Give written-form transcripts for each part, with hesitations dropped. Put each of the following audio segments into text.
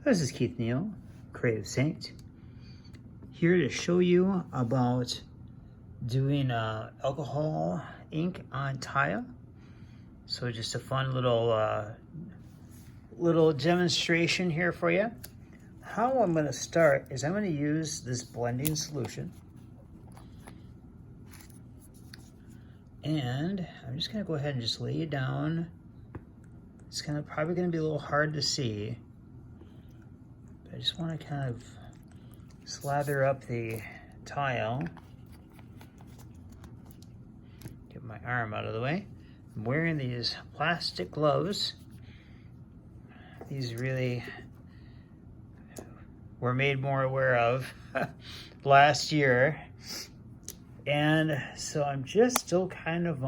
This is Keith Neal, Creative Saint, here to show you about doing alcohol ink on tile. So just a fun little demonstration here for you. How I'm going to start is I'm going to use this blending solution. And I'm just going to go ahead and just lay it down. It's probably going to be a little hard to see. I just want to kind of slather up the tile. Get my arm out of the way. I'm wearing these plastic gloves. These really were made more aware of last year. And so I'm just still kind of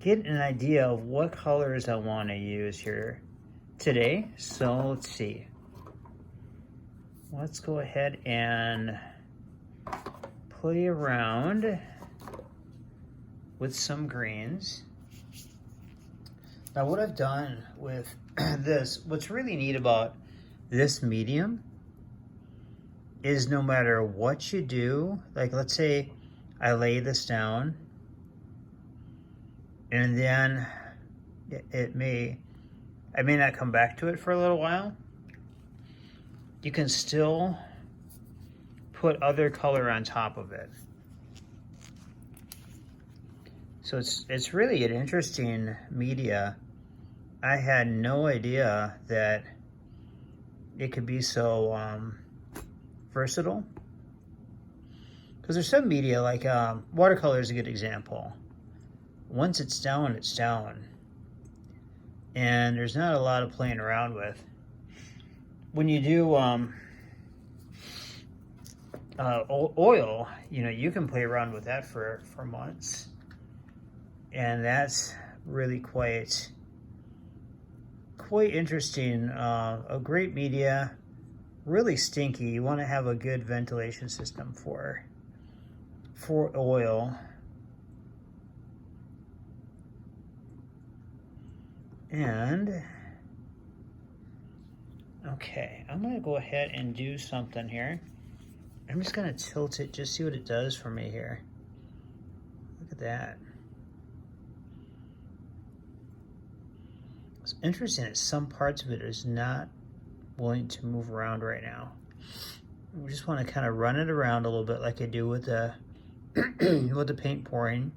getting an idea of what colors I want to use here today. So let's see. Let's go ahead and play around with some greens. Now what I've done with this, what's really neat about this medium is no matter what you do, like let's say I lay this down and then I may not come back to it for a little while. You can still put other color on top of it. So it's really an interesting media. I had no idea that it could be so versatile. Because there's some media, like watercolor is a good example. Once it's down, it's down. And there's not a lot of playing around with. When you do oil, you can play around with that for months. And that's really quite interesting. A great media, really stinky. You want to have a good ventilation system for oil. And okay, I'm going to go ahead and do something here. I'm just going to tilt it, just see what it does for me here. Look at that. What's interesting is some parts of it is not willing to move around right now. We just want to kind of run it around a little bit like I do with the with the paint pouring.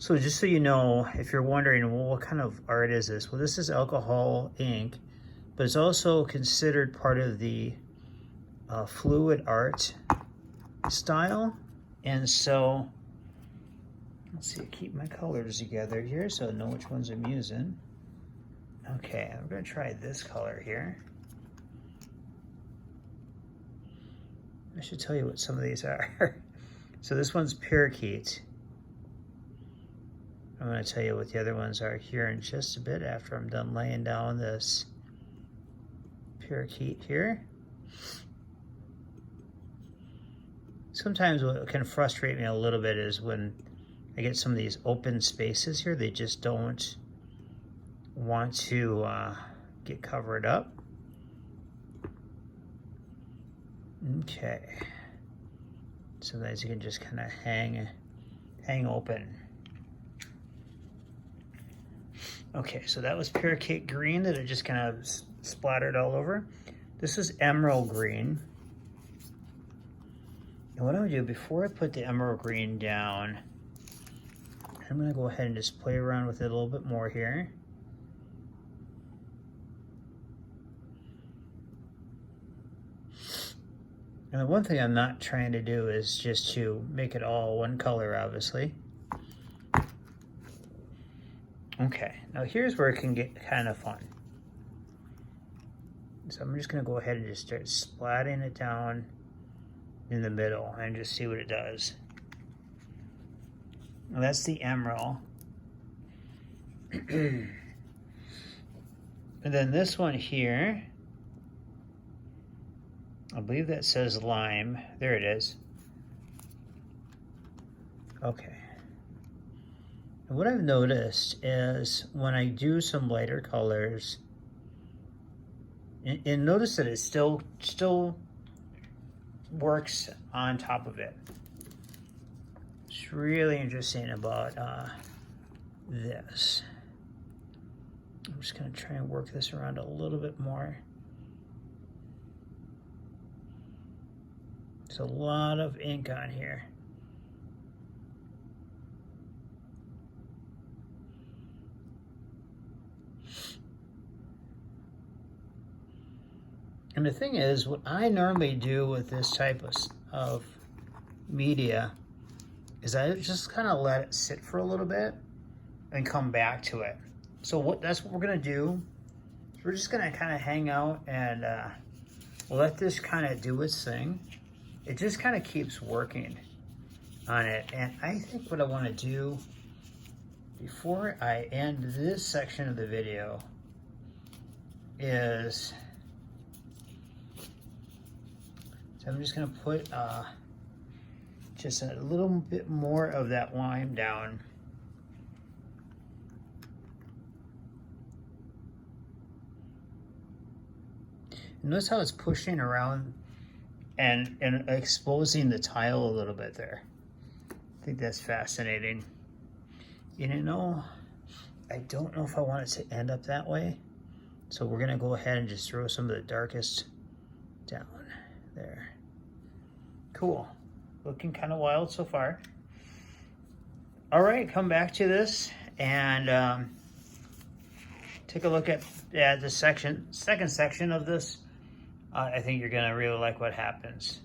So just so you know, if you're wondering, well, what kind of art is this? Well, this is alcohol ink, but it's also considered part of the fluid art style. And so, let's see, keep my colors together here so I know which ones I'm using. Okay, I'm gonna try this color here. I should tell you what some of these are. So this one's parakeet. I'm going to tell you what the other ones are here in just a bit after I'm done laying down this parakeet here. Sometimes what can frustrate me a little bit is when I get some of these open spaces here, they just don't want to get covered up. Okay. Sometimes you can just kind of hang open. Okay, so that was parakeet green that I just kind of splattered all over. This is emerald green. And what I'm gonna do before I put the emerald green down, I'm gonna go ahead and just play around with it a little bit more here. And the one thing I'm not trying to do is just to make it all one color, obviously. Okay, now here's where it can get kind of fun. So I'm just gonna go ahead and just start splatting it down in the middle and just see what it does. Now that's the emerald. And then this one here, I believe that says lime. There it is. Okay. And what I've noticed is when I do some lighter colors, And notice that it still works on top of it. It's really interesting about this. I'm just going to try and work this around a little bit more. There's a lot of ink on here. And the thing is, what I normally do with this type of media is I just kind of let it sit for a little bit and come back to it. So that's what we're gonna do. We're just gonna kind of hang out and let this kind of do its thing. It just kind of keeps working on it. And I think what I want to do before I end this section of the video is, so I'm just gonna put just a little bit more of that lime down. Notice how it's pushing around and exposing the tile a little bit there. I think that's fascinating. You know, I don't know if I want it to end up that way. So we're gonna go ahead and just throw some of the darkest down there. Cool, looking kind of wild so far. All right, come back to this and take a look at the second section of this. I think you're gonna really like what happens.